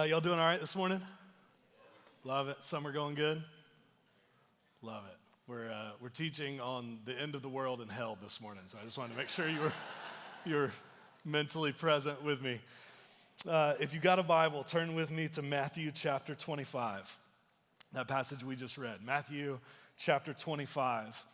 Y'all doing all right this morning? Love it. Summer going good? Love it. We're teaching on the end of the world and hell this morning, so I just wanted to make sure you were mentally present with me. If you got a Bible, turn with me to Matthew chapter 25. That passage we just read, Matthew chapter 25.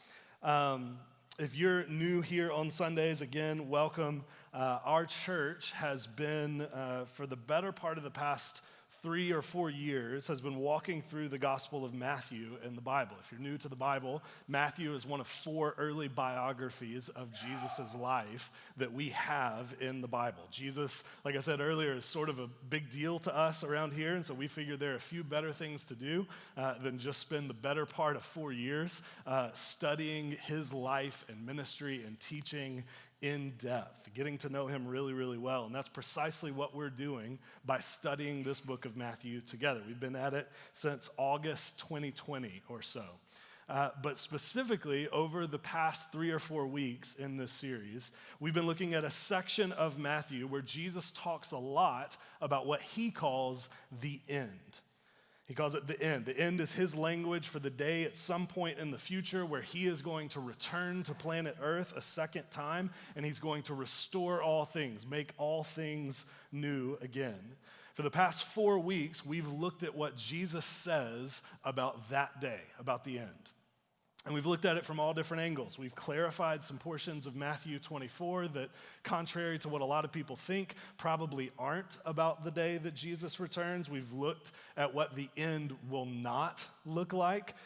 If you're new here on Sundays, again, welcome. Our church has been, for the better part of the past 3 or 4 years, has been walking through the Gospel of Matthew in the Bible. If you're new to the Bible, Matthew is one of 4 early biographies of Jesus' life that we have in the Bible. Jesus, like I said earlier, is sort of a big deal to us around here, and so we figured there are a few better things to do than just spend the better part of 4 years studying his life and ministry and teaching in depth, getting to know him really, really well. And that's precisely what we're doing by studying this book of Matthew together. We've been at it since August 2020 or so. But specifically, over the past 3 or 4 weeks in this series, we've been looking at a section of Matthew where Jesus talks a lot about what he calls the end. He calls it the end. The end is his language for the day at some point in the future where he is going to return to planet Earth a second time, and he's going to restore all things, make all things new again. For the past 4 weeks, we've looked at what Jesus says about that day, about the end. And we've looked at it from all different angles. We've clarified some portions of Matthew 24 that, contrary to what a lot of people think, probably aren't about the day that Jesus returns. We've looked at what the end will not look like,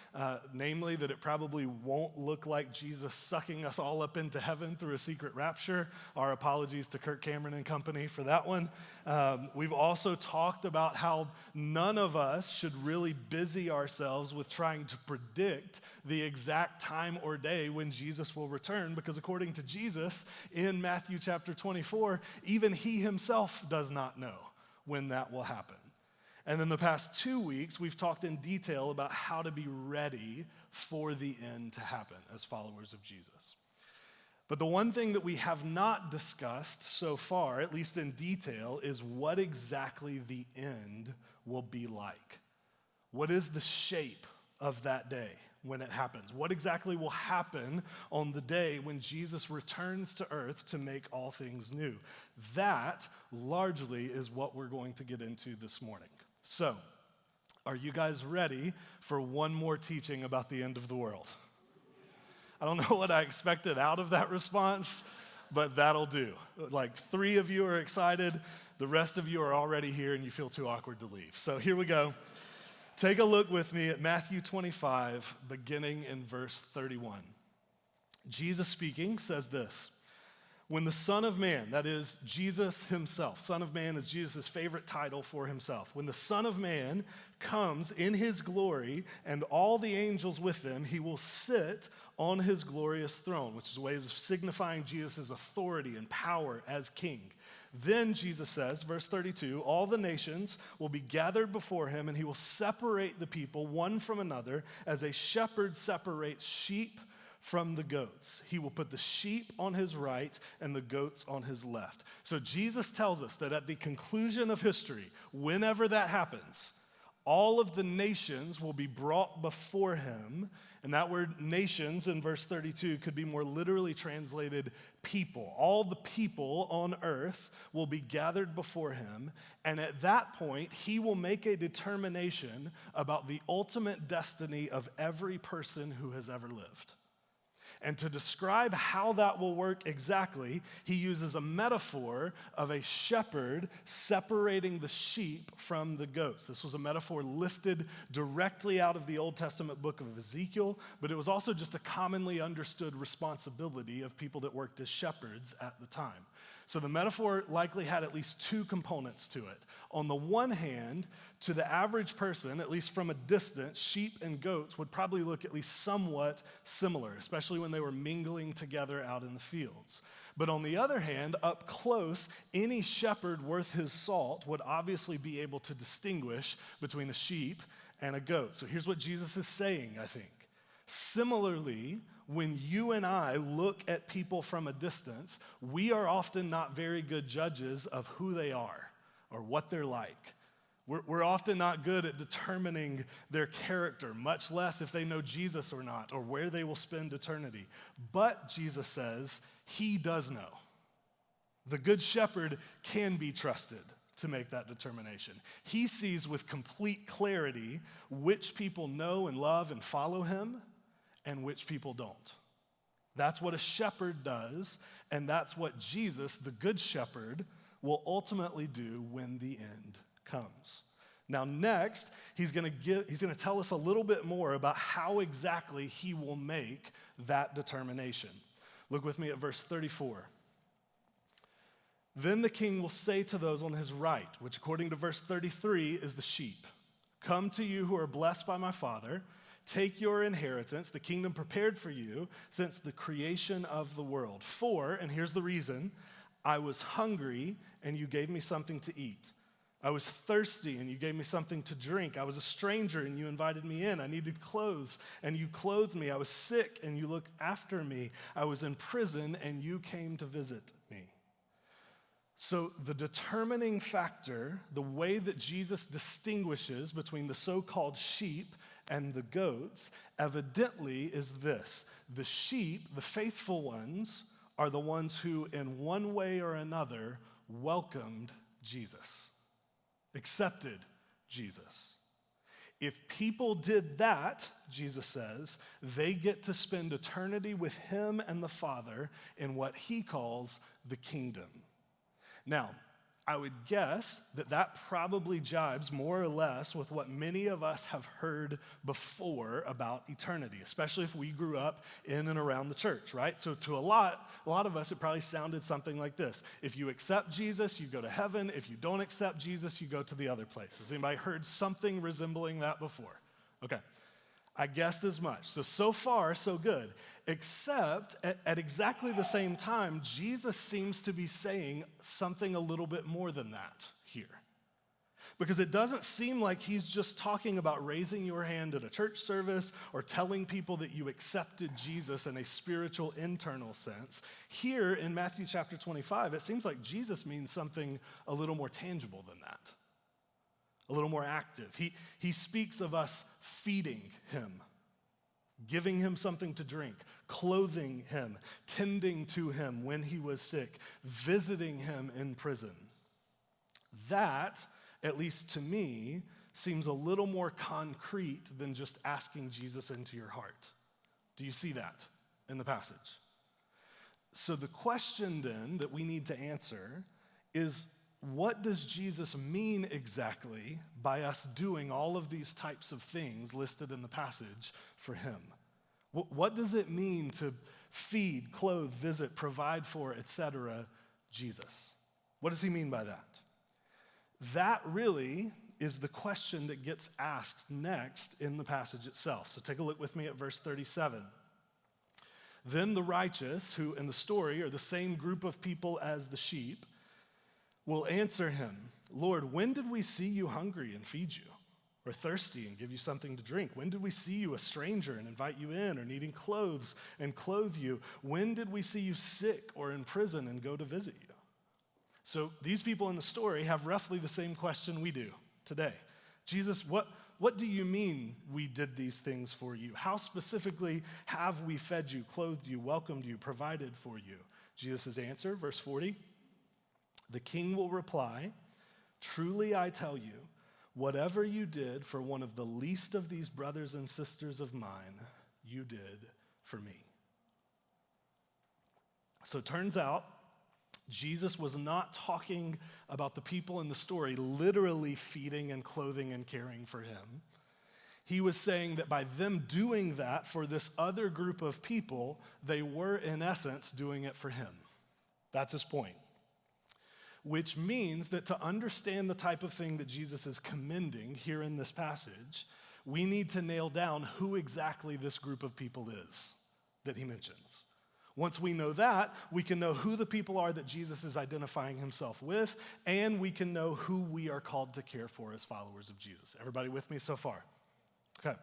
namely that it probably won't look like Jesus sucking us all up into heaven through a secret rapture. Our apologies to Kirk Cameron and company for that one. We've also talked about how none of us should really busy ourselves with trying to predict the exact time or day when Jesus will return, because according to Jesus in Matthew chapter 24, even he himself does not know when that will happen. And in the past 2 weeks, we've talked in detail about how to be ready for the end to happen as followers of Jesus. But the one thing that we have not discussed so far, at least in detail, is what exactly the end will be like. What is the shape of that day when it happens? What exactly will happen on the day when Jesus returns to earth to make all things new? That largely is what we're going to get into this morning. So, are you guys ready for one more teaching about the end of the world? I don't know what I expected out of that response, but that'll do. Like 3 of you are excited, the rest of you are already here and you feel too awkward to leave. So here we go. Take a look with me at Matthew 25, beginning in verse 31. Jesus speaking says this: when the Son of Man, that is Jesus himself, Son of Man is Jesus' favorite title for himself. When the Son of Man comes in his glory and all the angels with him, he will sit on his glorious throne, which is a way of signifying Jesus' authority and power as king. Then Jesus says, verse 32, all the nations will be gathered before him, and he will separate the people one from another as a shepherd separates sheep from the goats. He will put the sheep on his right and the goats on his left. So Jesus tells us that at the conclusion of history, whenever that happens, all of the nations will be brought before him. And that word nations in verse 32 could be more literally translated people. All the people on earth will be gathered before him. And at that point, he will make a determination about the ultimate destiny of every person who has ever lived. And to describe how that will work exactly, he uses a metaphor of a shepherd separating the sheep from the goats. This was a metaphor lifted directly out of the Old Testament book of Ezekiel, but it was also just a commonly understood responsibility of people that worked as shepherds at the time. So the metaphor likely had at least 2 components to it. On the one hand, to the average person, at least from a distance, sheep and goats would probably look at least somewhat similar, especially when they were mingling together out in the fields. But on the other hand, up close, any shepherd worth his salt would obviously be able to distinguish between a sheep and a goat. So here's what Jesus is saying, I think. Similarly, when you and I look at people from a distance, we are often not very good judges of who they are or what they're like We're often not good at determining their character, much less if they know Jesus or not, or where they will spend eternity. But Jesus says he does know. The Good Shepherd can be trusted to make that determination. He sees with complete clarity which people know and love and follow him and which people don't. That's what a shepherd does, and that's what Jesus, the Good Shepherd, will ultimately do when the end comes. Now next, he's going to tell us a little bit more about how exactly he will make that determination. Look with me at verse 34. Then the king will say to those on his right, which according to verse 33 is the sheep, "Come to you who are blessed by my Father, take your inheritance, the kingdom prepared for you since the creation of the world. For," and here's the reason, "I was hungry and you gave me something to eat. I was thirsty and you gave me something to drink. I was a stranger and you invited me in. I needed clothes and you clothed me. I was sick and you looked after me. I was in prison and you came to visit me." So the determining factor, the way that Jesus distinguishes between the so-called sheep and the goats, evidently is this. The sheep, the faithful ones, are the ones who in one way or another welcomed Jesus, accepted Jesus. If people did that, Jesus says, they get to spend eternity with him and the Father in what he calls the kingdom. Now, I would guess that probably jibes more or less with what many of us have heard before about eternity, especially if we grew up in and around the church, right? So to a lot of us, it probably sounded something like this. If you accept Jesus, you go to heaven. If you don't accept Jesus, you go to the other place. Has anybody heard something resembling that before? Okay. I guessed as much. So far, so good. Except at exactly the same time, Jesus seems to be saying something a little bit more than that here. Because it doesn't seem like he's just talking about raising your hand at a church service or telling people that you accepted Jesus in a spiritual internal sense. Here in Matthew chapter 25, it seems like Jesus means something a little more tangible than that. A little more active. He speaks of us feeding him, giving him something to drink, clothing him, tending to him when he was sick, visiting him in prison. That, at least to me, seems a little more concrete than just asking Jesus into your heart. Do you see that in the passage? So the question then that we need to answer is, what does Jesus mean exactly by us doing all of these types of things listed in the passage for him? What does it mean to feed, clothe, visit, provide for, etc., Jesus? What does he mean by that? That really is the question that gets asked next in the passage itself. So take a look with me at verse 37. Then the righteous, who in the story are the same group of people as the sheep, will answer him, "Lord, when did we see you hungry and feed you, or thirsty and give you something to drink? When did we see you a stranger and invite you in, or needing clothes and clothe you? When did we see you sick or in prison and go to visit you?" So these people in the story have roughly the same question we do today. Jesus, what do you mean we did these things for you? How specifically have we fed you, clothed you, welcomed you, provided for you? Jesus' answer, verse 40, the king will reply, "Truly I tell you, whatever you did for one of the least of these brothers and sisters of mine, you did for me." So it turns out Jesus was not talking about the people in the story literally feeding and clothing and caring for him. He was saying that by them doing that for this other group of people, they were in essence doing it for him. That's his point. Which means that to understand the type of thing that Jesus is commending here in this passage, we need to nail down who exactly this group of people is that he mentions. Once we know that, we can know who the people are that Jesus is identifying himself with, and we can know who we are called to care for as followers of Jesus. Everybody with me so far? Okay.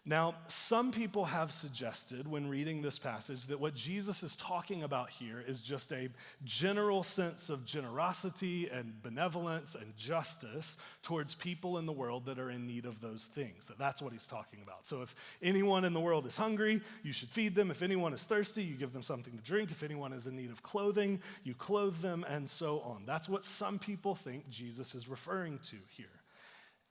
Now, some people have suggested when reading this passage that what Jesus is talking about here is just a general sense of generosity and benevolence and justice towards people in the world that are in need of those things, that's what he's talking about. So if anyone in the world is hungry, you should feed them. If anyone is thirsty, you give them something to drink. If anyone is in need of clothing, you clothe them, and so on. That's what some people think Jesus is referring to here.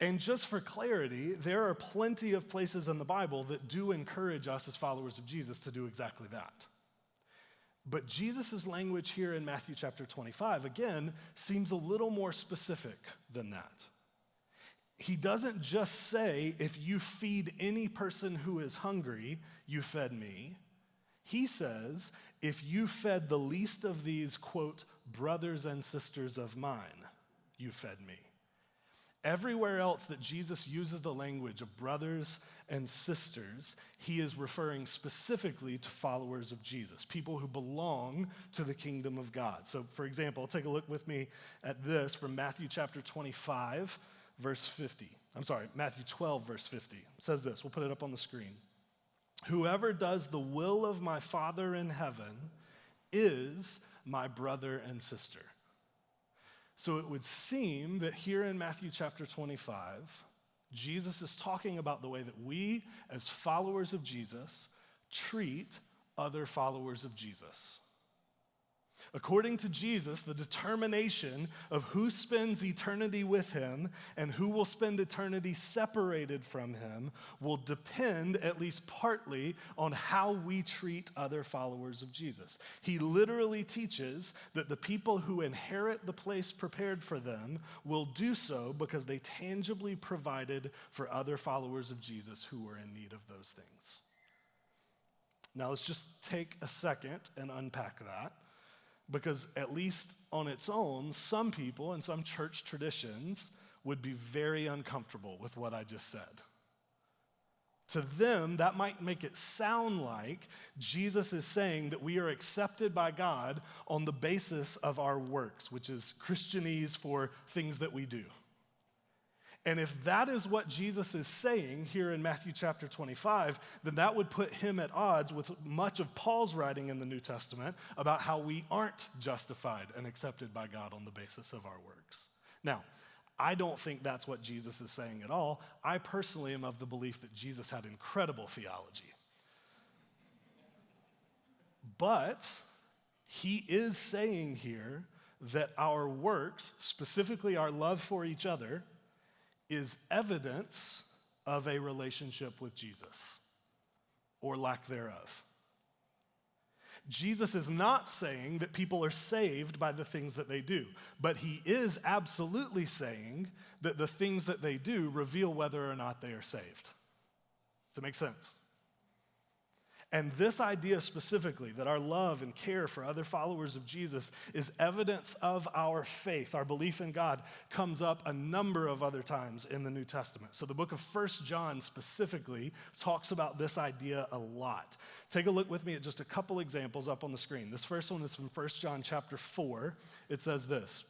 And just for clarity, there are plenty of places in the Bible that do encourage us as followers of Jesus to do exactly that. But Jesus' language here in Matthew chapter 25, again, seems a little more specific than that. He doesn't just say, if you feed any person who is hungry, you fed me. He says, if you fed the least of these, quote, brothers and sisters of mine, you fed me. Everywhere else that Jesus uses the language of brothers and sisters, he is referring specifically to followers of Jesus, people who belong to the kingdom of God. So, for example, take a look with me at this from Matthew chapter 25, verse 50. Matthew 12, verse 50. It says this, we'll put it up on the screen. Whoever does the will of my Father in heaven is my brother and sister. So it would seem that here in Matthew chapter 25, Jesus is talking about the way that we, as followers of Jesus, treat other followers of Jesus. According to Jesus, the determination of who spends eternity with him and who will spend eternity separated from him will depend, at least partly, on how we treat other followers of Jesus. He literally teaches that the people who inherit the place prepared for them will do so because they tangibly provided for other followers of Jesus who were in need of those things. Now let's just take a second and unpack that. Because at least on its own, some people and some church traditions would be very uncomfortable with what I just said. To them, that might make it sound like Jesus is saying that we are accepted by God on the basis of our works, which is Christianese for things that we do. And if that is what Jesus is saying here in Matthew chapter 25, then that would put him at odds with much of Paul's writing in the New Testament about how we aren't justified and accepted by God on the basis of our works. Now, I don't think that's what Jesus is saying at all. I personally am of the belief that Jesus had incredible theology. But he is saying here that our works, specifically our love for each other, is evidence of a relationship with Jesus, or lack thereof. Jesus is not saying that people are saved by the things that they do, but he is absolutely saying that the things that they do reveal whether or not they are saved. Does it make sense? And this idea specifically, that our love and care for other followers of Jesus is evidence of our faith, our belief in God, comes up a number of other times in the New Testament. So the book of 1 John specifically talks about this idea a lot. Take a look with me at just a couple examples up on the screen. This first one is from 1 John chapter 4. It says this,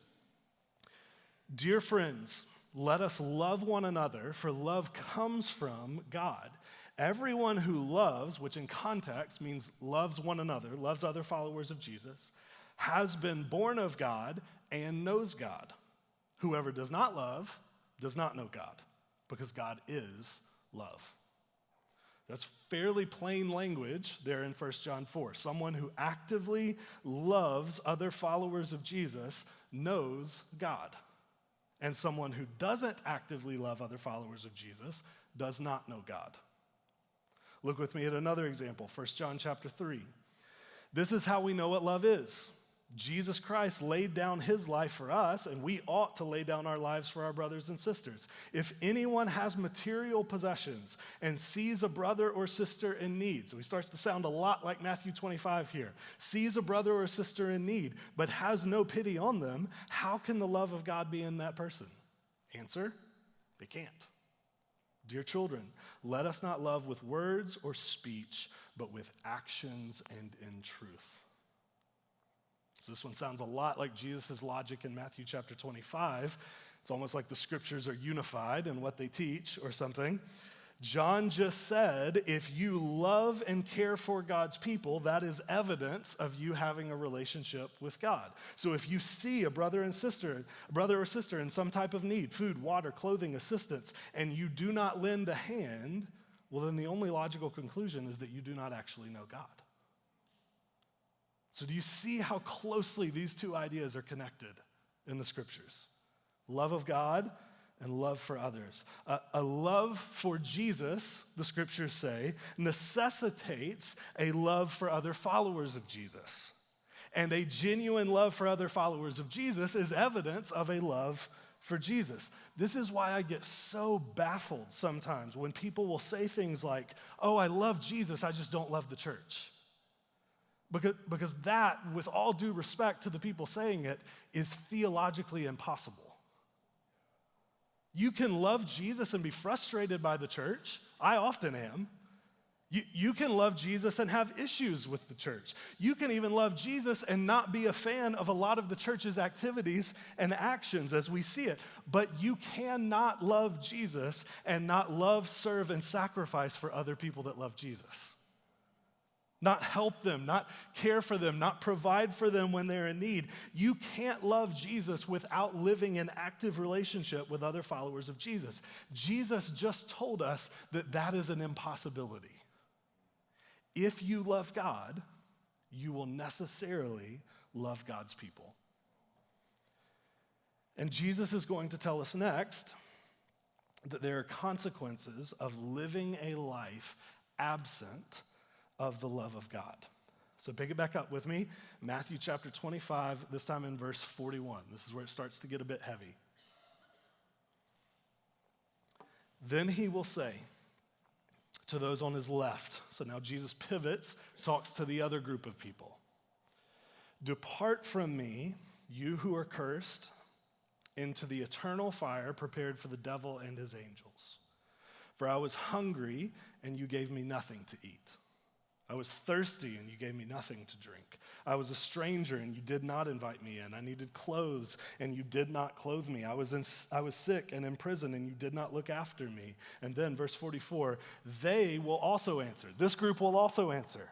"Dear friends, let us love one another, for love comes from God. Everyone who loves," which in context means loves one another, loves other followers of Jesus, "has been born of God and knows God. Whoever does not love does not know God, because God is love." That's fairly plain language there in 1 John 4. Someone who actively loves other followers of Jesus knows God. And someone who doesn't actively love other followers of Jesus does not know God. Look with me at another example, 1 John chapter 3. "This is how we know what love is. Jesus Christ laid down his life for us, and we ought to lay down our lives for our brothers and sisters. If anyone has material possessions and sees a brother or sister in need," so he starts to sound a lot like Matthew 25 here, "sees a brother or sister in need, but has no pity on them, how can the love of God be in that person?" Answer, they can't. "Dear children, let us not love with words or speech, but with actions and in truth." So this one sounds a lot like Jesus' logic in Matthew chapter 25. It's almost like the scriptures are unified in what they teach or something. John just said, if you love and care for God's people, that is evidence of you having a relationship with God. So if you see a brother or sister in some type of need, food, water, clothing, assistance, and you do not lend a hand, well, then the only logical conclusion is that you do not actually know God. So do you see how closely these two ideas are connected in the scriptures? Love of God and love for others. A love for Jesus, the scriptures say, necessitates a love for other followers of Jesus. And a genuine love for other followers of Jesus is evidence of a love for Jesus. This is why I get so baffled sometimes when people will say things like, oh, I love Jesus, I just don't love the church. Because that, with all due respect to the people saying it, is theologically impossible. You can love Jesus and be frustrated by the church. I often am. You can love Jesus and have issues with the church. You can even love Jesus and not be a fan of a lot of the church's activities and actions as we see it. But you cannot love Jesus and not love, serve, and sacrifice for other people that love Jesus. Not help them, not care for them, not provide for them when they're in need. You can't love Jesus without living an active relationship with other followers of Jesus. Jesus just told us that that is an impossibility. If you love God, you will necessarily love God's people. And Jesus is going to tell us next that there are consequences of living a life absent of the love of God. So pick it back up with me. Matthew chapter 25, this time in verse 41. This is where it starts to get a bit heavy. Then he will say to those on his left, so now Jesus pivots, talks to the other group of people. Depart from me, you who are cursed, into the eternal fire prepared for the devil and his angels. For I was hungry, and you gave me nothing to eat. I was thirsty, and you gave me nothing to drink. I was a stranger, and you did not invite me in. I needed clothes, and you did not clothe me. I was sick and in prison, and you did not look after me. And then, verse 44, they will also answer. This group will also answer.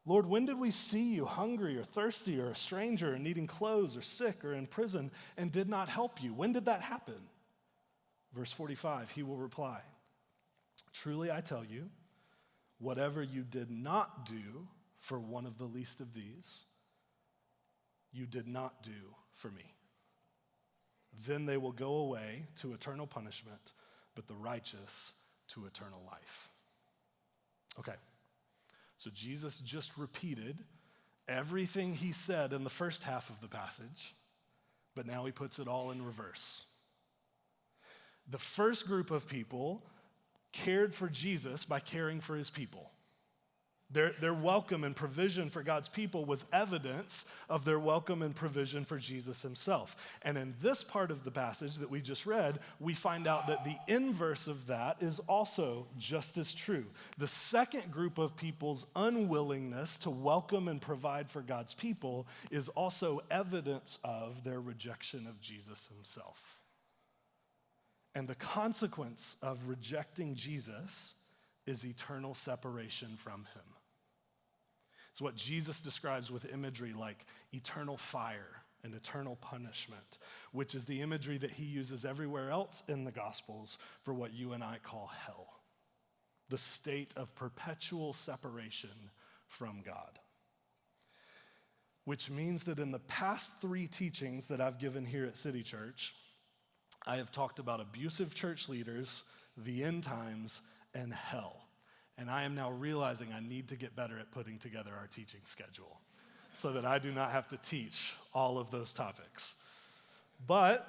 Lord, when did we see you hungry or thirsty or a stranger or needing clothes or sick or in prison and did not help you? When did that happen? Verse 45, he will reply, truly I tell you, whatever you did not do for one of the least of these, you did not do for me. Then they will go away to eternal punishment, but the righteous to eternal life. Okay, so Jesus just repeated everything he said in the first half of the passage, but now he puts it all in reverse. The first group of people cared for Jesus by caring for his people. Their welcome and provision for God's people was evidence of their welcome and provision for Jesus himself. And in this part of the passage that we just read, we find out that the inverse of that is also just as true. The second group of people's unwillingness to welcome and provide for God's people is also evidence of their rejection of Jesus himself. And the consequence of rejecting Jesus is eternal separation from him. It's what Jesus describes with imagery like eternal fire and eternal punishment, which is the imagery that he uses everywhere else in the Gospels for what you and I call hell, the state of perpetual separation from God. Which means that in the past 3 teachings that I've given here at City Church, I have talked about abusive church leaders, the end times, and hell. And I am now realizing I need to get better at putting together our teaching schedule so that I do not have to teach all of those topics. But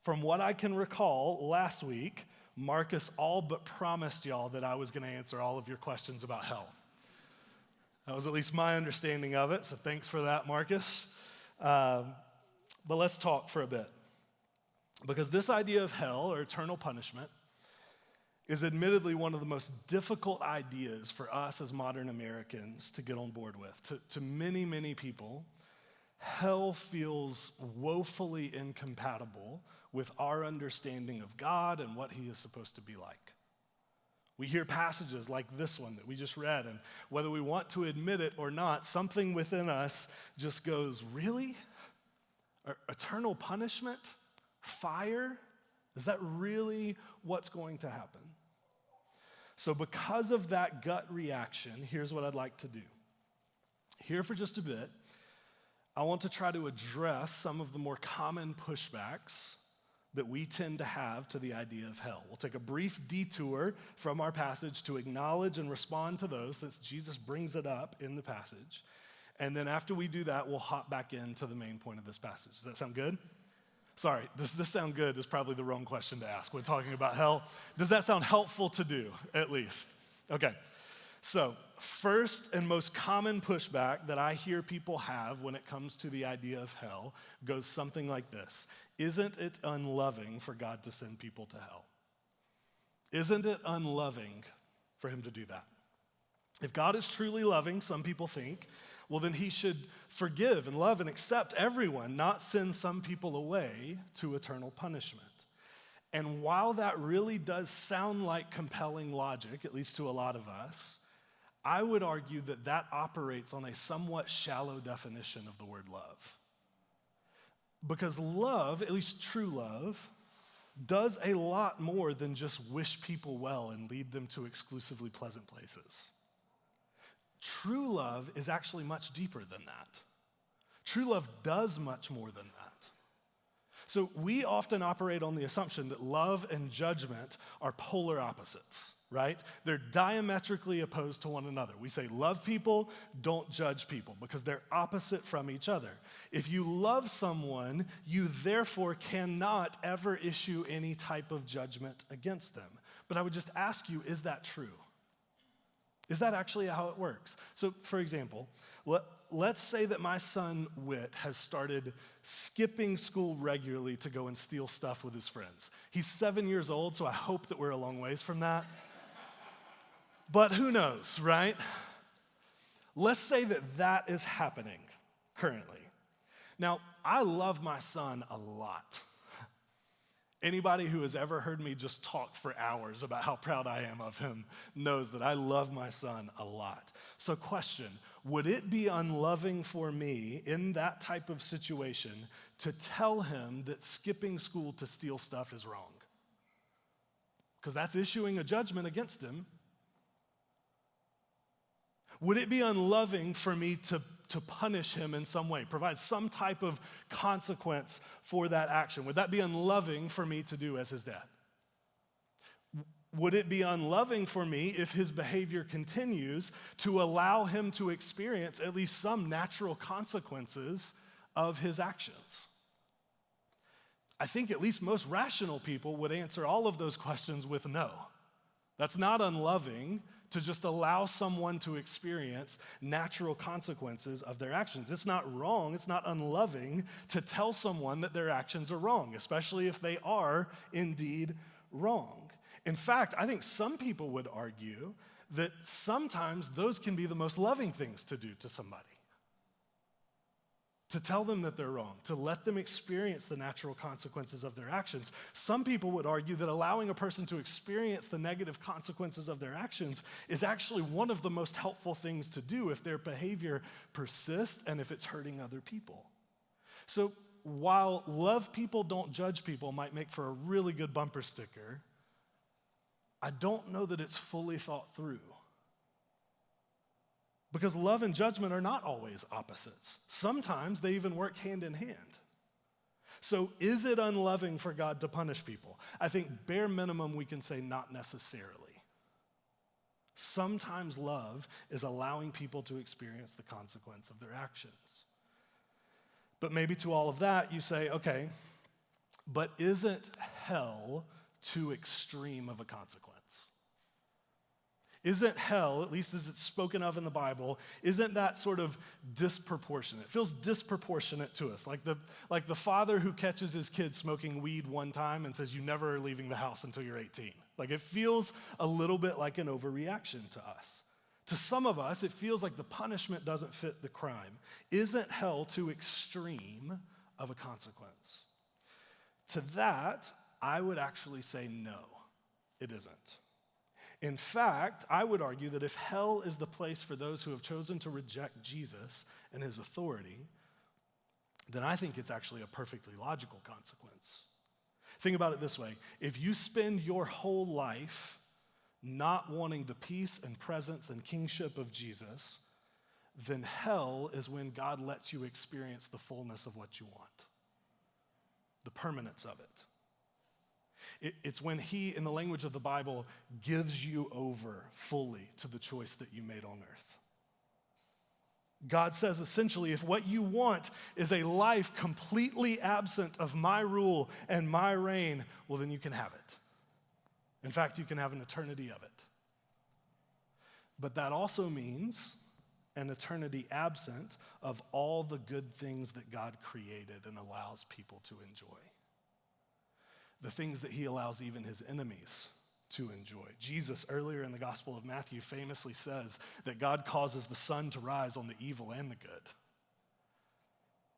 from what I can recall, last week, Marcus all but promised y'all that I was going to answer all of your questions about hell. That was at least my understanding of it, so thanks for that, Marcus. But let's talk for a bit. Because this idea of hell, or eternal punishment, is admittedly one of the most difficult ideas for us as modern Americans to get on board with. To many, many people, hell feels woefully incompatible with our understanding of God and what he is supposed to be like. We hear passages like this one that we just read, and whether we want to admit it or not, something within us just goes, really? Eternal punishment? Fire? Is that really what's going to happen? So because of that gut reaction, here's what I'd like to do. Here for just a bit, I want to try to address some of the more common pushbacks that we tend to have to the idea of hell. We'll take a brief detour from our passage to acknowledge and respond to those, since Jesus brings it up in the passage. And then after we do that, we'll hop back into the main point of this passage. Does that sound good? Sorry, does this sound good is probably the wrong question to ask when talking about hell. Does that sound helpful to do, at least? Okay, so first and most common pushback that I hear people have when it comes to the idea of hell goes something like this. Isn't it unloving for God to send people to hell? Isn't it unloving for him to do that? If God is truly loving, some people think, well, then he should forgive and love and accept everyone, not send some people away to eternal punishment. And while that really does sound like compelling logic, at least to a lot of us, I would argue that that operates on a somewhat shallow definition of the word love. Because love, at least true love, does a lot more than just wish people well and lead them to exclusively pleasant places. True love is actually much deeper than that. True love does much more than that. So we often operate on the assumption that love and judgment are polar opposites, right? They're diametrically opposed to one another. We say love people, don't judge people, because they're opposite from each other. If you love someone, you therefore cannot ever issue any type of judgment against them. But I would just ask you, is that true? Is that actually how it works? So, for example, let's say that my son Whit has started skipping school regularly to go and steal stuff with his friends. He's 7 years old, so I hope that we're a long ways from that. But who knows, right? Let's say that that is happening currently. Now, I love my son a lot. Anybody who has ever heard me just talk for hours about how proud I am of him knows that I love my son a lot. So question, would it be unloving for me in that type of situation to tell him that skipping school to steal stuff is wrong? Because that's issuing a judgment against him. Would it be unloving for me to punish him in some way, provide some type of consequence for that action? Would that be unloving for me to do as his dad? Would it be unloving for me if his behavior continues to allow him to experience at least some natural consequences of his actions? I think at least most rational people would answer all of those questions with no. That's not unloving to just allow someone to experience natural consequences of their actions. It's not wrong, it's not unloving to tell someone that their actions are wrong, especially if they are indeed wrong. In fact, I think some people would argue that sometimes those can be the most loving things to do to somebody. To tell them that they're wrong, to let them experience the natural consequences of their actions. Some people would argue that allowing a person to experience the negative consequences of their actions is actually one of the most helpful things to do if their behavior persists and if it's hurting other people. So while love people, don't judge people might make for a really good bumper sticker, I don't know that it's fully thought through. Because love and judgment are not always opposites. Sometimes they even work hand in hand. So is it unloving for God to punish people? I think bare minimum we can say not necessarily. Sometimes love is allowing people to experience the consequence of their actions. But maybe to all of that you say, okay, but isn't hell too extreme of a consequence? Isn't hell, at least as it's spoken of in the Bible, isn't that sort of disproportionate? It feels disproportionate to us, like the father who catches his kid smoking weed one time and says, you never are leaving the house until you're 18. Like it feels a little bit like an overreaction to us. To some of us, it feels like the punishment doesn't fit the crime. Isn't hell too extreme of a consequence? To that, I would actually say no, it isn't. In fact, I would argue that if hell is the place for those who have chosen to reject Jesus and his authority, then I think it's actually a perfectly logical consequence. Think about it this way. If you spend your whole life not wanting the peace and presence and kingship of Jesus, then hell is when God lets you experience the fullness of what you want, the permanence of it. It's when he, in the language of the Bible, gives you over fully to the choice that you made on earth. God says essentially, if what you want is a life completely absent of my rule and my reign, well, then you can have it. In fact, you can have an eternity of it. But that also means an eternity absent of all the good things that God created and allows people to enjoy. The things that he allows even his enemies to enjoy. Jesus, earlier in the Gospel of Matthew, famously says that God causes the sun to rise on the evil and the good.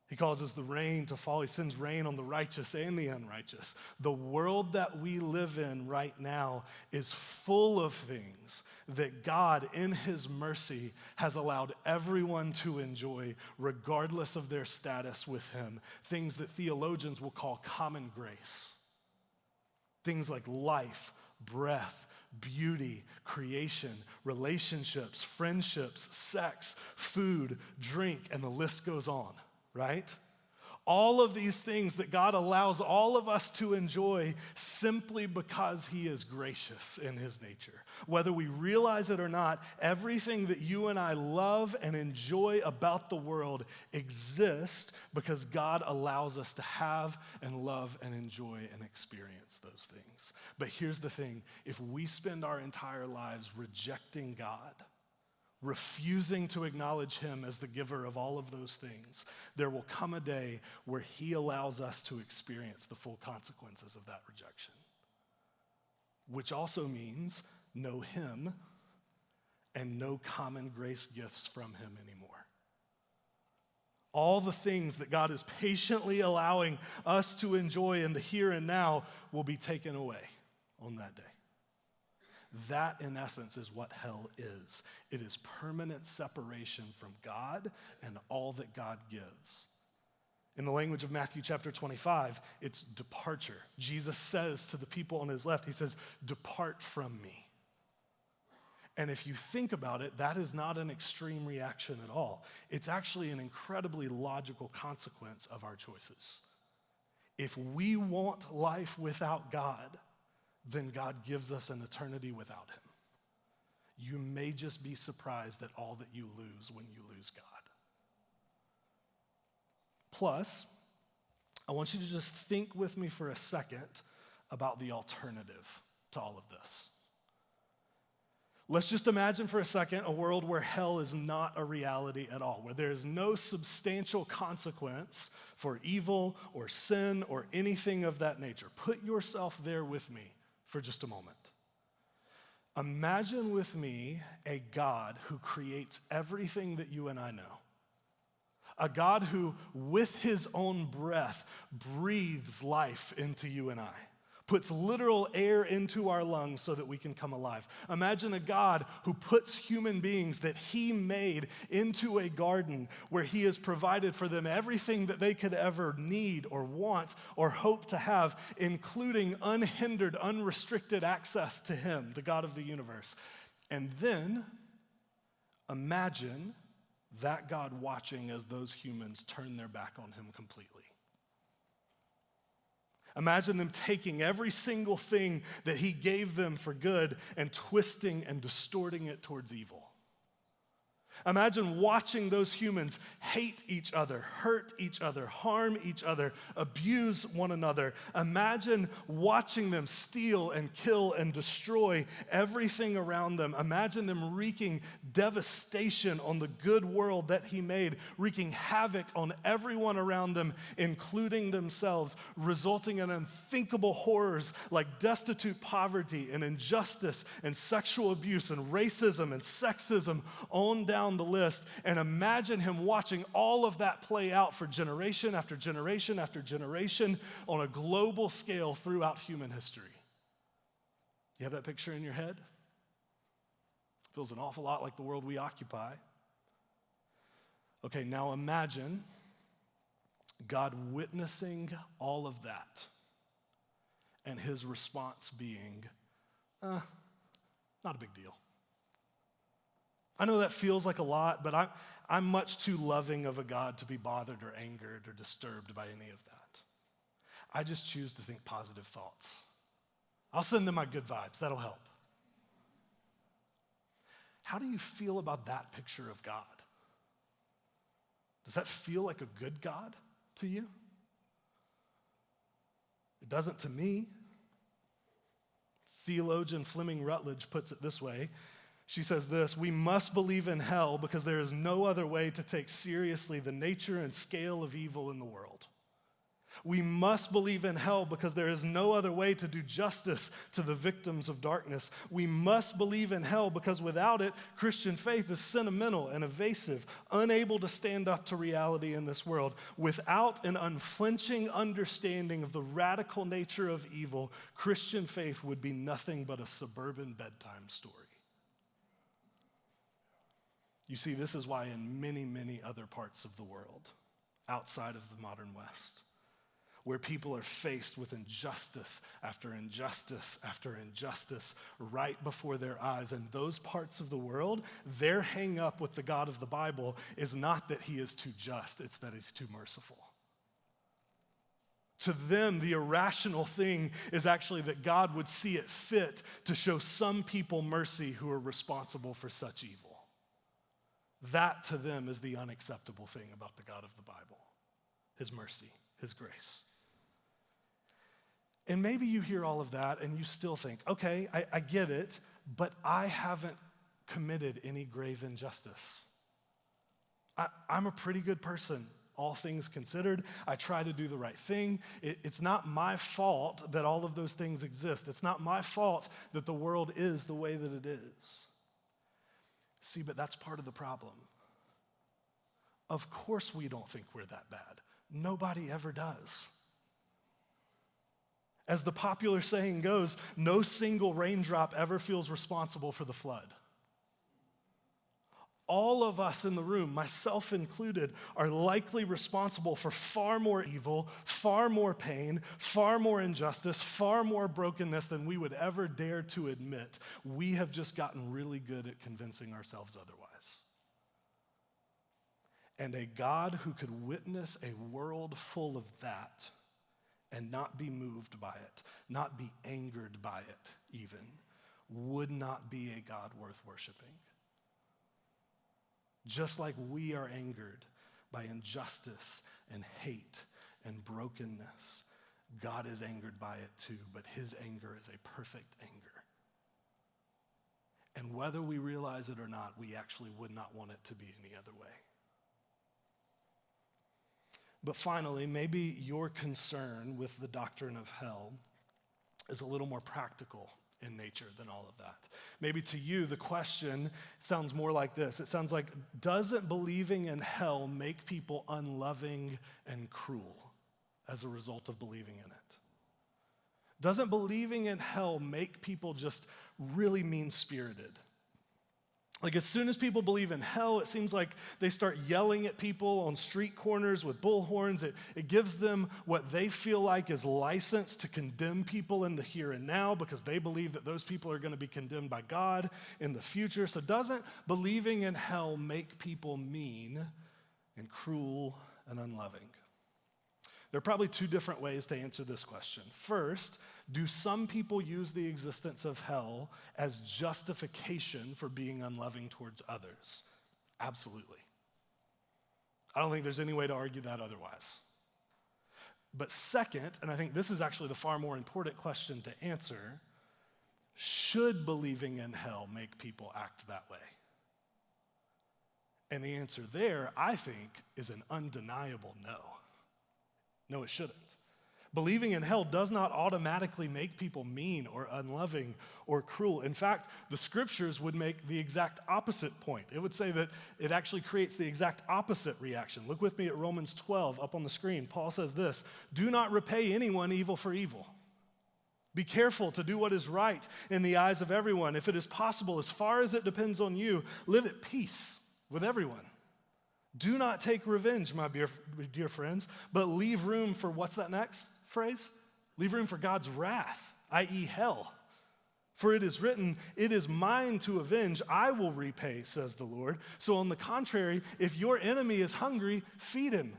He causes the rain to fall. He sends rain on the righteous and the unrighteous. The world that we live in right now is full of things that God, in his mercy, has allowed everyone to enjoy, regardless of their status with him. Things that theologians will call common grace. Things like life, breath, beauty, creation, relationships, friendships, sex, food, drink, and the list goes on, right? All of these things that God allows all of us to enjoy simply because he is gracious in his nature. Whether we realize it or not, everything that you and I love and enjoy about the world exists because God allows us to have and love and enjoy and experience those things. But here's the thing, if we spend our entire lives rejecting God, refusing to acknowledge him as the giver of all of those things, there will come a day where he allows us to experience the full consequences of that rejection. Which also means no him and no common grace gifts from him anymore. All the things that God is patiently allowing us to enjoy in the here and now will be taken away on that day. That, in essence, is what hell is. It is permanent separation from God and all that God gives. In the language of Matthew chapter 25, it's departure. Jesus says to the people on his left, he says, "Depart from me." And if you think about it, that is not an extreme reaction at all. It's actually an incredibly logical consequence of our choices. If we want life without God, then God gives us an eternity without him. You may just be surprised at all that you lose when you lose God. Plus, I want you to just think with me for a second about the alternative to all of this. Let's just imagine for a second a world where hell is not a reality at all, where there is no substantial consequence for evil or sin or anything of that nature. Put yourself there with me for just a moment. Imagine with me a God who creates everything that you and I know. A God who, with his own breath, breathes life into you and I. Puts literal air into our lungs so that we can come alive. Imagine a God who puts human beings that he made into a garden where he has provided for them everything that they could ever need or want or hope to have, including unhindered, unrestricted access to him, the God of the universe. And then imagine that God watching as those humans turn their back on him completely. Imagine them taking every single thing that he gave them for good and twisting and distorting it towards evil. Imagine watching those humans hate each other, hurt each other, harm each other, abuse one another. Imagine watching them steal and kill and destroy everything around them. Imagine them wreaking devastation on the good world that he made, wreaking havoc on everyone around them, including themselves, resulting in unthinkable horrors like destitute poverty and injustice and sexual abuse and racism and sexism on down down the list and imagine him watching all of that play out for generation after generation after generation on a global scale throughout human history. You have that picture in your head? Feels an awful lot like the world we occupy. Okay, now imagine God witnessing all of that and his response being, not a big deal. I know that feels like a lot, but I'm much too loving of a God to be bothered or angered or disturbed by any of that. I just choose to think positive thoughts. I'll send them my good vibes. That'll help. How do you feel about that picture of God? Does that feel like a good God to you? It doesn't to me. Theologian FLEMING Rutledge puts it this way. She says this: we must believe in hell because there is no other way to take seriously the nature and scale of evil in the world. We must believe in hell because there is no other way to do justice to the victims of darkness. We must believe in hell because without it, Christian faith is sentimental and evasive, unable to stand up to reality in this world. Without an unflinching understanding of the radical nature of evil, Christian faith would be nothing but a suburban bedtime story. You see, this is why in many, many other parts of the world, outside of the modern West, where people are faced with injustice after injustice after injustice right before their eyes. In those parts of the world, their hang up with the God of the Bible is not that he is too just, it's that he's too merciful. To them, the irrational thing is actually that God would see it fit to show some people mercy who are responsible for such evil. That to them is the unacceptable thing about the God of the Bible, his mercy, his grace. And maybe you hear all of that and you still think, okay, I get it, but I haven't committed any grave injustice. I'm a pretty good person, all things considered. I try to do the right thing. It's not my fault that all of those things exist. It's not my fault that the world is the way that it is. See, but that's part of the problem. Of course we don't think we're that bad. Nobody ever does. As the popular saying goes, no single raindrop ever feels responsible for the flood. All of us in the room, myself included, are likely responsible for far more evil, far more pain, far more injustice, far more brokenness than we would ever dare to admit. We have just gotten really good at convincing ourselves otherwise. And a God who could witness a world full of that and not be moved by it, not be angered by it even, would not be a God worth worshiping. Just like we are angered by injustice and hate and brokenness, God is angered by it too, but his anger is a perfect anger. And whether we realize it or not, we actually would not want it to be any other way. But finally, maybe your concern with the doctrine of hell is a little more practical in nature than all of that. Maybe to you, the question sounds more like this. It sounds like, doesn't believing in hell make people unloving and cruel as a result of believing in it? Doesn't believing in hell make people just really mean-spirited? Like as soon as people believe in hell, it seems like they start yelling at people on street corners with bullhorns. It gives them what they feel like is license to condemn people in the here and now because they believe that those people are going to be condemned by God in the future. So doesn't believing in hell make people mean and cruel and unloving? There are probably two different ways to answer this question. First, do some people use the existence of hell as justification for being unloving towards others? Absolutely. I don't think there's any way to argue that otherwise. But second, and I think this is actually the far more important question to answer, should believing in hell make people act that way? And the answer there, I think, is an undeniable no. No, it shouldn't. Believing in hell does not automatically make people mean or unloving or cruel. In fact, the scriptures would make the exact opposite point. It would say that it actually creates the exact opposite reaction. Look with me at Romans 12 up on the screen. Paul says this, "Do not repay anyone evil for evil. Be careful to do what is right in the eyes of everyone. If it is possible, as far as it depends on you, live at peace with everyone. Do not take revenge, my dear friends, but leave room for," what's that next phrase? "Leave room for God's wrath, i.e. hell. For it is written, 'It is mine to avenge, I will repay,' says the Lord. So on the contrary, if your enemy is hungry, feed him.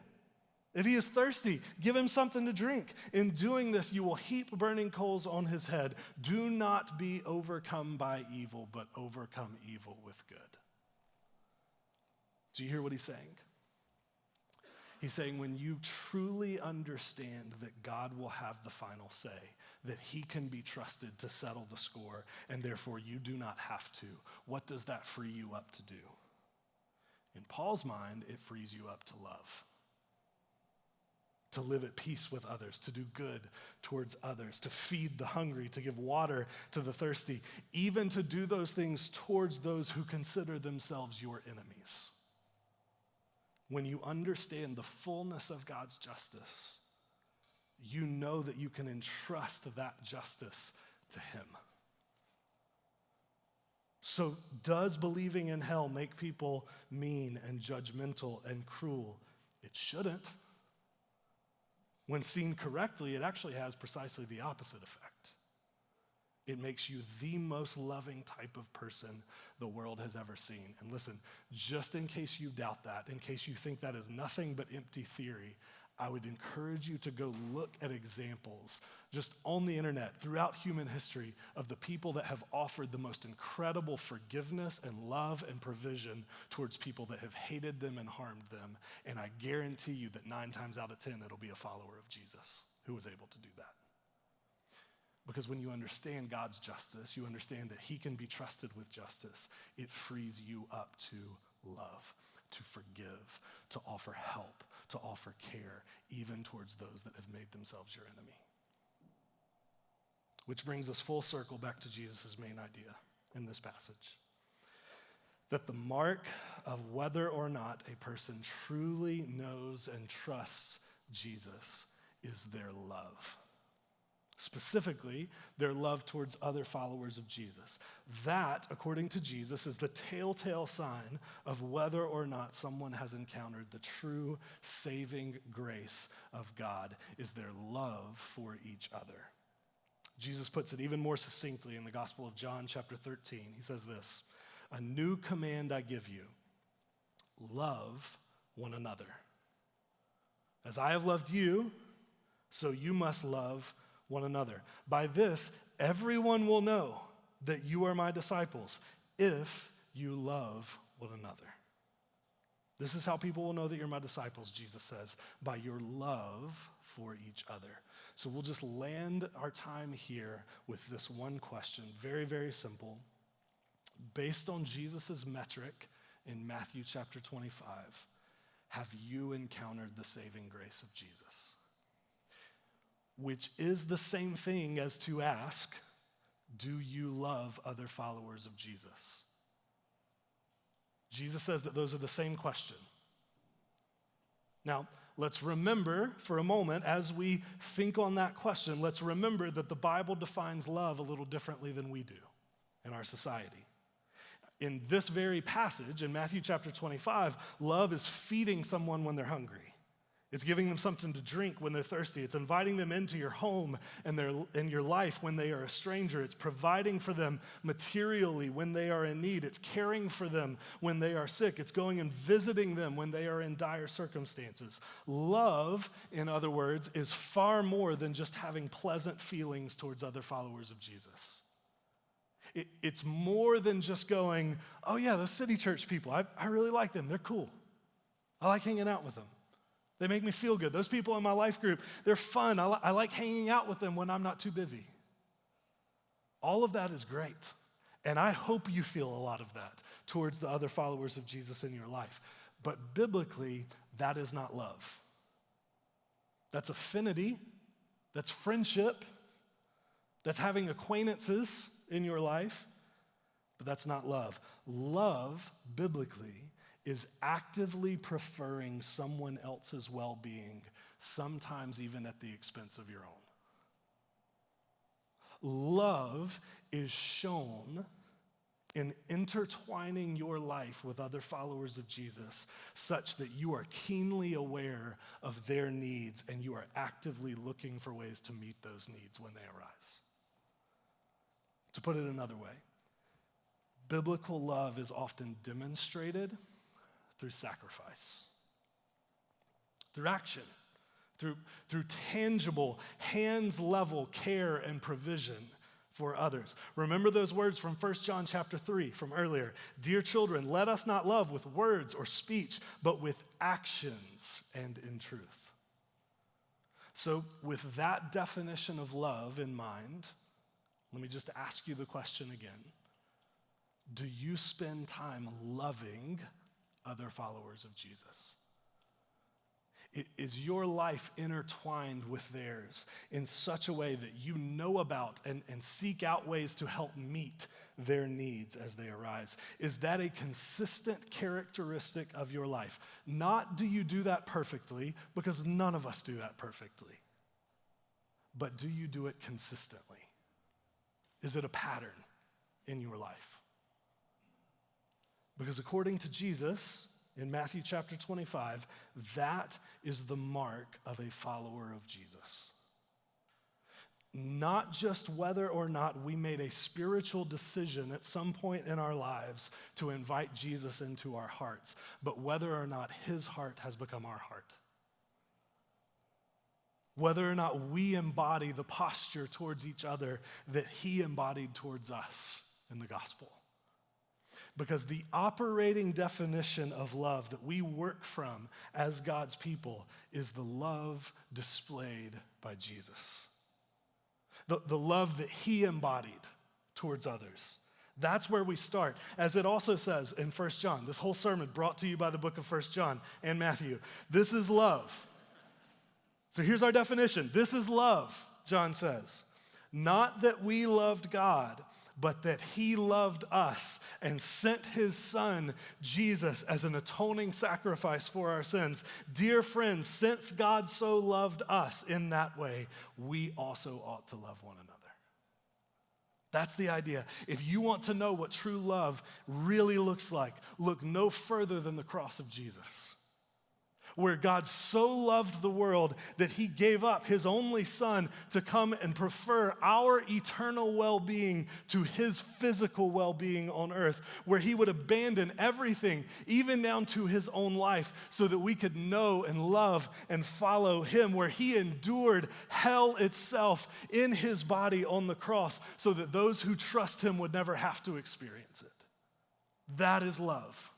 If he is thirsty, give him something to drink. In doing this, you will heap burning coals on his head. Do not be overcome by evil, but overcome evil with good." Do you hear what he's saying? He's saying when you truly understand that God will have the final say, that he can be trusted to settle the score, and therefore you do not have to, what does that free you up to do? In Paul's mind, it frees you up to love, to live at peace with others, to do good towards others, to feed the hungry, to give water to the thirsty, even to do those things towards those who consider themselves your enemies. When you understand the fullness of God's justice, you know that you can entrust that justice to him. So does believing in hell make people mean and judgmental and cruel? It shouldn't. When seen correctly, it actually has precisely the opposite effect. It makes you the most loving type of person the world has ever seen. And listen, just in case you doubt that, in case you think that is nothing but empty theory, I would encourage you to go look at examples just on the internet throughout human history of the people that have offered the most incredible forgiveness and love and provision towards people that have hated them and harmed them. And I guarantee you that 9 times out of 10, it'll be a follower of Jesus who was able to do that. Because when you understand God's justice, you understand that he can be trusted with justice. It frees you up to love, to forgive, to offer help, to offer care, even towards those that have made themselves your enemy. Which brings us full circle back to Jesus' main idea in this passage. That the mark of whether or not a person truly knows and trusts Jesus is their love. Specifically, their love towards other followers of Jesus. That, according to Jesus, is the telltale sign of whether or not someone has encountered the true saving grace of God, is their love for each other. Jesus puts it even more succinctly in the Gospel of John, chapter 13. He says this, "A new command I give you, love one another. As I have loved you, so you must love one another. By this, everyone will know that you are my disciples, if you love one another." This is how people will know that you're my disciples, Jesus says, by your love for each other. So we'll just land our time here with this one question, very, very simple. Based on Jesus' metric in Matthew chapter 25, have you encountered the saving grace of Jesus? Which is the same thing as to ask, do you love other followers of Jesus? Jesus says that those are the same question. Now, let's remember for a moment, as we think on that question, let's remember that the Bible defines love a little differently than we do in our society. In this very passage, in Matthew chapter 25, love is feeding someone when they're hungry. It's giving them something to drink when they're thirsty. It's inviting them into your home and in your life when they are a stranger. It's providing for them materially when they are in need. It's caring for them when they are sick. It's going and visiting them when they are in dire circumstances. Love, in other words, is far more than just having pleasant feelings towards other followers of Jesus. It's more than just going, oh yeah, those city church people, I really like them. They're cool. I like hanging out with them. They make me feel good. Those people in my life group, they're fun. I like hanging out with them when I'm not too busy. All of that is great. And I hope you feel a lot of that towards the other followers of Jesus in your life. But biblically, that is not love. That's affinity, That's friendship. That's having acquaintances in your life. But that's not love. Love, biblically, is actively preferring someone else's well-being, sometimes even at the expense of your own. Love is shown in intertwining your life with other followers of Jesus such that you are keenly aware of their needs and you are actively looking for ways to meet those needs when they arise. To put it another way, biblical love is often demonstrated through sacrifice, through action, through tangible, hands-level care and provision for others. Remember those words from 1 John chapter 3 from earlier. Dear children, let us not love with words or speech, but with actions and in truth. So with that definition of love in mind, let me just ask you the question again. Do you spend time loving other followers of Jesus? Is your life intertwined with theirs in such a way that you know about and seek out ways to help meet their needs as they arise? Is that a consistent characteristic of your life? Not do you do that perfectly, because none of us do that perfectly. But do you do it consistently? Is it a pattern in your life? Because according to Jesus, in Matthew chapter 25, that is the mark of a follower of Jesus. Not just whether or not we made a spiritual decision at some point in our lives to invite Jesus into our hearts, but whether or not his heart has become our heart. Whether or not we embody the posture towards each other that he embodied towards us in the gospel. Because the operating definition of love that we work from as God's people is the love displayed by Jesus. The love that he embodied towards others. That's where we start. As it also says in 1 John, this whole sermon brought to you by the book of 1 John and Matthew. This is love. So here's our definition. This is love, John says. Not that we loved God, but that he loved us and sent his son, Jesus, as an atoning sacrifice for our sins. Dear friends, since God so loved us in that way, we also ought to love one another. That's the idea. If you want to know what true love really looks like, look no further than the cross of Jesus, where God so loved the world that he gave up his only son to come and prefer our eternal well-being to his physical well-being on earth, where he would abandon everything, even down to his own life, so that we could know and love and follow him, where he endured hell itself in his body on the cross so that those who trust him would never have to experience it. That is love.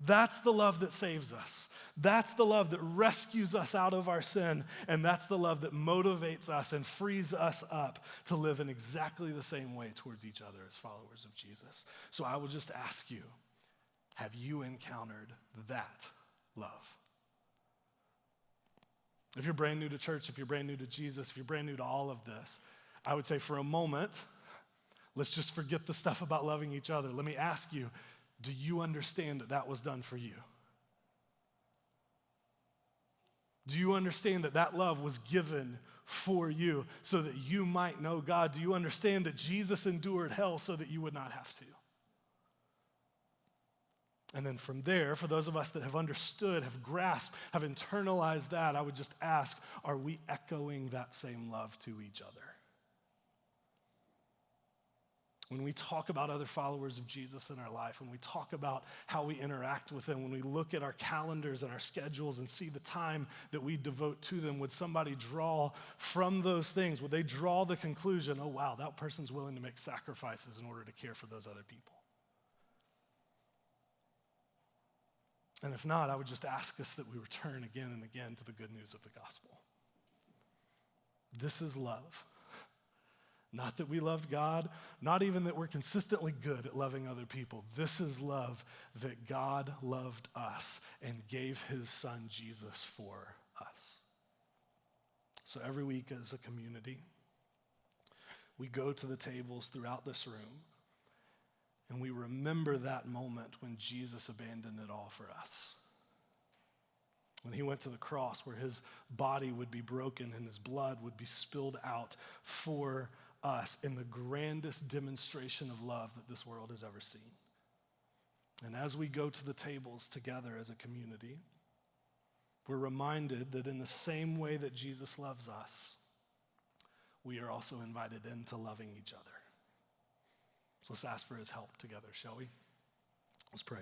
That's the love that saves us. That's the love that rescues us out of our sin. And that's the love that motivates us and frees us up to live in exactly the same way towards each other as followers of Jesus. So I will just ask you, have you encountered that love? If you're brand new to church, if you're brand new to Jesus, if you're brand new to all of this, I would say for a moment, let's just forget the stuff about loving each other. Let me ask you, do you understand that that was done for you? Do you understand that that love was given for you so that you might know God? Do you understand that Jesus endured hell so that you would not have to? And then from there, for those of us that have understood, have grasped, have internalized that, I would just ask, are we echoing that same love to each other? When we talk about other followers of Jesus in our life, when we talk about how we interact with them, when we look at our calendars and our schedules and see the time that we devote to them, would somebody draw from those things? Would they draw the conclusion, oh wow, that person's willing to make sacrifices in order to care for those other people? And if not, I would just ask us that we return again and again to the good news of the gospel. This is love. Not that we loved God, not even that we're consistently good at loving other people. This is love, that God loved us and gave his son Jesus for us. So every week as a community, we go to the tables throughout this room and we remember that moment when Jesus abandoned it all for us. When he went to the cross where his body would be broken and his blood would be spilled out for us in the grandest demonstration of love that this world has ever seen. And as we go to the tables together as a community, we're reminded that in the same way that Jesus loves us, we are also invited into loving each other. So let's ask for his help together, shall we? Let's pray.